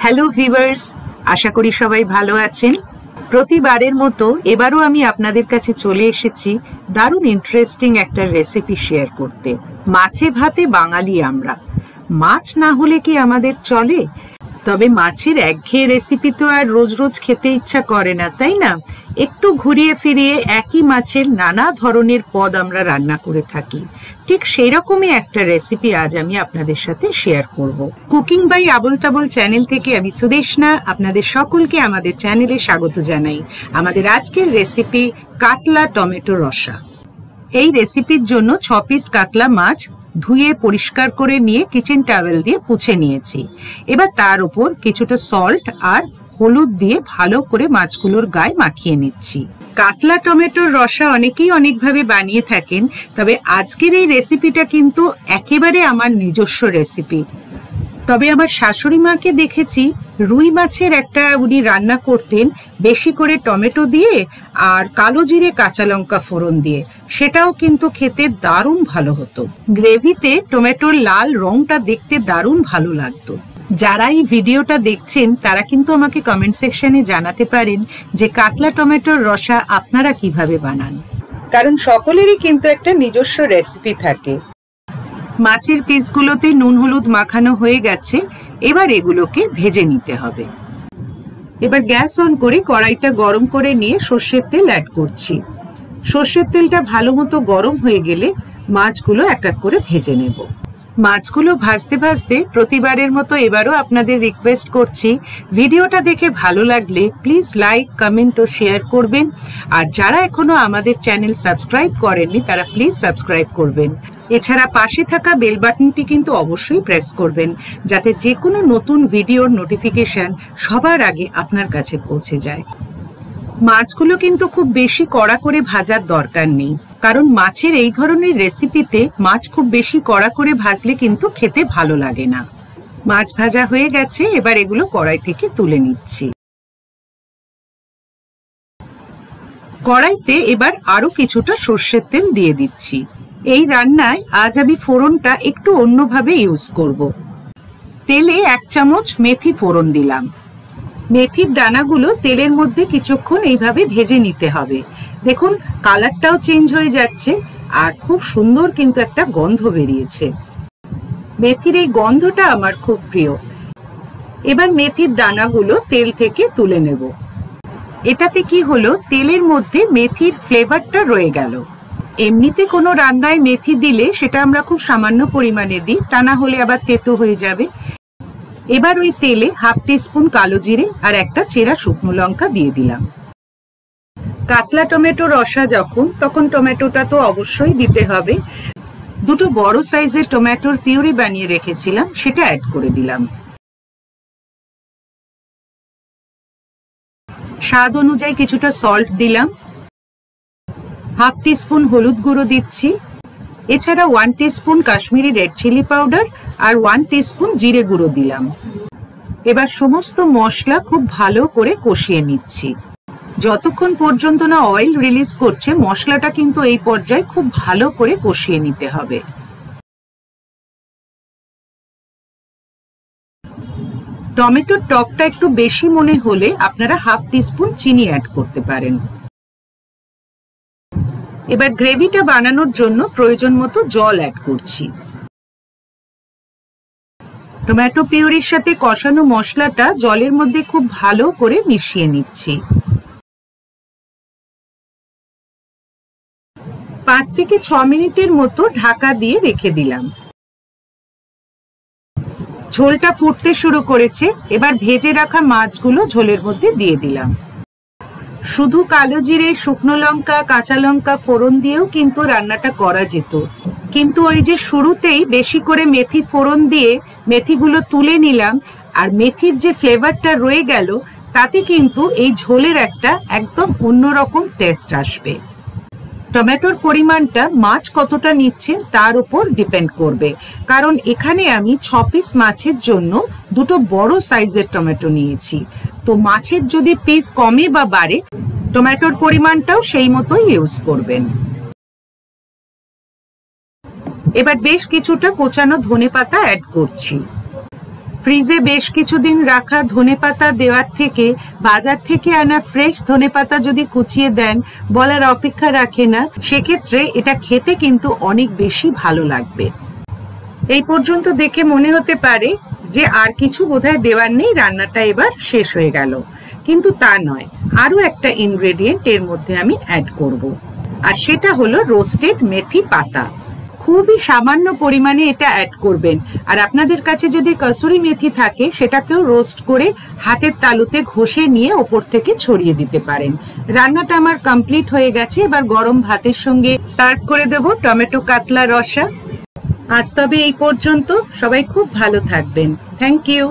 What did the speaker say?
Hello viewers, আশা করি সবাই ভালো আছেন। প্রতিবারের মতো এবারও আমি আপনাদের কাছে চলে এসেছি দারুণ ইন্টারেস্টিং একটা রেসিপি শেয়ার করতে। মাছে ভাতে বাঙালি আমরা, মাছ না হলে কি আমাদের চলে? তবে মাছের একঘেয়ে রেসিপি তো আর রোজ রোজ খেতে ইচ্ছা করে না, তাই না? একটু ঘুরিয়ে ফিরিয়ে একই মাছের নানা ধরনের পদ আমরা রান্না করে থাকি। ঠিক সেই রকমই একটা রেসিপি আজ আমি আপনাদের সাথে শেয়ার করব। Cooking by Abol Tabol channel থেকে আমি সুদেশনা আপনাদের সকলকে আমাদের চ্যানেলে স্বাগত জানাই। আমাদের আজকের রেসিপি কাতলা টমেটো রসা। এই রেসিপির জন্য 6 পিস কাতলা মাছ ধুয়ে পরিষ্কার করে নিয়ে কিচেন টাওয়েল দিয়ে পুছে নিয়েছি। এবার তার উপর কিছুটা সল্ট আর হলুদ দিয়ে ভালো করে মাছগুলোর গায়ে মাখিয়ে নিচ্ছি। কাতলা টমেটোর রসা অনেকেই অনেকভাবে বানিয়ে থাকেন, তবে আজকের এই রেসিপিটা কিন্তু একেবারে আমার নিজস্ব রেসিপি। তবে আমার শাশুড়ি মাকে দেখেছি রুই মাছের একটা উনি রান্না করতেন বেশি করে টমেটো দিয়ে আর কালো জিরে কাঁচা লঙ্কা ফোড়ন দিয়ে, সেটাও কিন্তু খেতে দারুণ ভালো হতো। গ্রেভিতে টমেটোর লাল রংটা দেখতে দারুণ ভালো লাগতো। যারা এই ভিডিওটা দেখছেন তারা কিন্তু আমাকে কমেন্ট সেকশনে জানাতে পারেন যে কাতলা টমেটোর রসা আপনারা কিভাবে বানান, কারণ সকলেরই কিন্তু একটা নিজস্ব রেসিপি থাকে। মাছের পিসগুলোতে নুন হলুদ মাখানো হয়ে গেছে, এবার এগুলোকে ভেজে নিতে হবে। এবার গ্যাস অন করে কড়াইটা গরম করে নিয়ে সর্ষের তেল অ্যাড করছি। সর্ষের তেলটা ভালো মতো গরম হয়ে গেলে মাছগুলো এক এক করে ভেজে নেব। মাছগুলো ভাজতে ভাজতে প্রতিবারের মতো এবারও আপনাদের রিকোয়েস্ট করছি, ভিডিওটা দেখে ভালো লাগলে প্লিজ লাইক, কমেন্ট ও শেয়ার করবেন। আর যারা এখনো আমাদের চ্যানেল সাবস্ক্রাইব করেননি তারা প্লিজ সাবস্ক্রাইব করবেন। এছাড়া পাশে থাকা বেল বাটনটি কিন্তু অবশ্যই প্রেস করবেন, যাতে যে কোনো নতুন ভিডিওর নোটিফিকেশন সবার আগে আপনার কাছে পৌঁছে যায়। মাছগুলো কিন্তু খুব বেশি কড়া করে ভাজার দরকার নেই, কারণ মাছের এই ধরনের রেসিপিতে মাছ খুব বেশি কড়া করে ভাজলে কিন্তু খেতে ভালো লাগে না। মাছ ভাজা হয়ে গেছে, এবার এগুলো কড়াই থেকে তুলে নিচ্ছি। কড়াইতে এবার আরো কিছুটা সর্ষের তেল দিয়ে দিচ্ছি। এই রান্নায় আজ আমি ফোড়নটা একটু অন্যভাবে ইউজ করব। তেলে 1 চামচ মেথি ফোড়ন দিলাম। মেথির দানাগুলো তেলের মধ্যে কিছুক্ষণ এইভাবে ভেজে নিতে হবে। দেখুন কালারটাও চেঞ্জ হয়ে যাচ্ছে আর খুব সুন্দর কিন্তু একটা গন্ধ বেরিয়েছে। মেথির এই গন্ধটা আমার খুব প্রিয়। এবার মেথির দানাগুলো তেল থেকে তুলে নেব। এটাতে কি হলো, তেলের মধ্যে মেথির ফ্লেভারটা রয়ে গেল। এমনিতে কোনো রান্নায় মেথি দিলে সেটা আমরা খুব সামান্য পরিমাণে দিই, তা না হলে আবার তেতো হয়ে যাবে। এবার ওই তেলে 1/2 টিস্পুন কালো জিরে আর একটা চেরা শুকনো লঙ্কা দিয়ে দিলাম। কাতলা টমেটো রসা তখন টমেটোটা তো অবশ্যই দিতে হবে। 2 বড় সাইজের টমেটোর পিউরি বানিয়ে রেখেছিলাম, সেটা অ্যাড করে দিলাম। স্বাদ অনুযায়ী কিছুটা সল্ট দিলাম। 1/2 টিস্পুন হলুদ গুঁড়ো দিচ্ছি। এছাড়া 1 teaspoon Kashmiri red chilli powder আর 1 টিস্পুন জিরে গুঁড়ো দিলাম। এবার সমস্ত মশলা খুব ভালো করে কষিয়ে নিচ্ছি। যতক্ষণ পর্যন্ত না অয়েল রিলিজ করছে মশলাটা কিন্তু এই পর্যায়ে খুব ভালো করে কষিয়ে নিতে হবে। টমেটোর টকটা একটু বেশি মনে হলে আপনারা 1/2 টিস্পুন চিনি অ্যাড করতে পারেন। এবার গ্রেভিটা বানানোর জন্য প্রয়োজন মতো জল অ্যাড করছি। টমেটো পিউরির সাথে কষানো মশলাটা জলের মধ্যে খুব ভালো করে মিশিয়ে নিচ্ছি। 5 থেকে 6 মিনিটের মতো ঢাকা দিয়ে রেখে দিলাম। ঝোলটা ফুটতে শুরু করেছে, এবার ভেজে রাখা মাছগুলো ঝোলের মধ্যে দিয়ে দিলাম। শুধু কালো জিরে, শুকনো লঙ্কা, কাঁচা লঙ্কা ফোড়ন দিয়েও কিন্তু রান্নাটা করা যেত, কিন্তু ওই যে শুরুতেই বেশি করে মেথি ফোড়ন দিয়ে মেথিগুলো তুলে নিলাম আর মেথির যে ফ্লেভারটা রয়ে গেল, তাতে কিন্তু এই ঝোলের একটা একদম অন্যরকম টেস্ট আসবে। টমেটোর পরিমাণটা মাছ কতটা নিচ্ছেন তার উপর ডিপেন্ড করবে, কারণ এখানে আমি 6 পিস মাছের জন্য 2 বড় সাইজের টমেটো নিয়েছি। তো মাছের যদি পিস কমে বা বাড়ে টমেটোর পরিমাণটাও সেই মতোই ইউজ করবেন। এবার বেশ কিছুটা কোচানো ধনেপাতা অ্যাড করছি। ফ্রিজে বেশ কিছুদিন রাখা ধনেপাতা দেওয়ার থেকে বাজার থেকে আনা ফ্রেশ ধনেপাতা যদি কুচিয়ে দেন, বলার অপেক্ষা রাখে না। সেক্ষেত্রে এটা খেতে কিন্তু অনেক বেশি ভালো লাগবে। এই পর্যন্ত দেখে মনে হতে পারে যে আর কিছু বোধহয় দেওয়ার নেই, রান্নাটা এবার শেষ হয়ে গেল, কিন্তু তা নয়। আরো একটা ইনগ্রেডিয়েন্ট এর মধ্যে আমি অ্যাড করব, আর সেটা হলো রোস্টেড মেথি পাতা। খুবই সামান্য পরিমাণে এটা অ্যাড করবেন। আর আপনাদের কাছে যদি কসুরি মেথি থাকে সেটাকেও রোস্ট করে হাতের তালুতে ঘষে নিয়ে ওপর থেকে ছড়িয়ে দিতে পারেন। রান্নাটা আমার কমপ্লিট হয়ে গেছে। এবার গরম ভাতের সঙ্গে সার্ভ করে দেব টমেটো কাতলা রসা। আজ তবে এই পর্যন্ত। সবাই খুব ভালো থাকবেন। Thank you.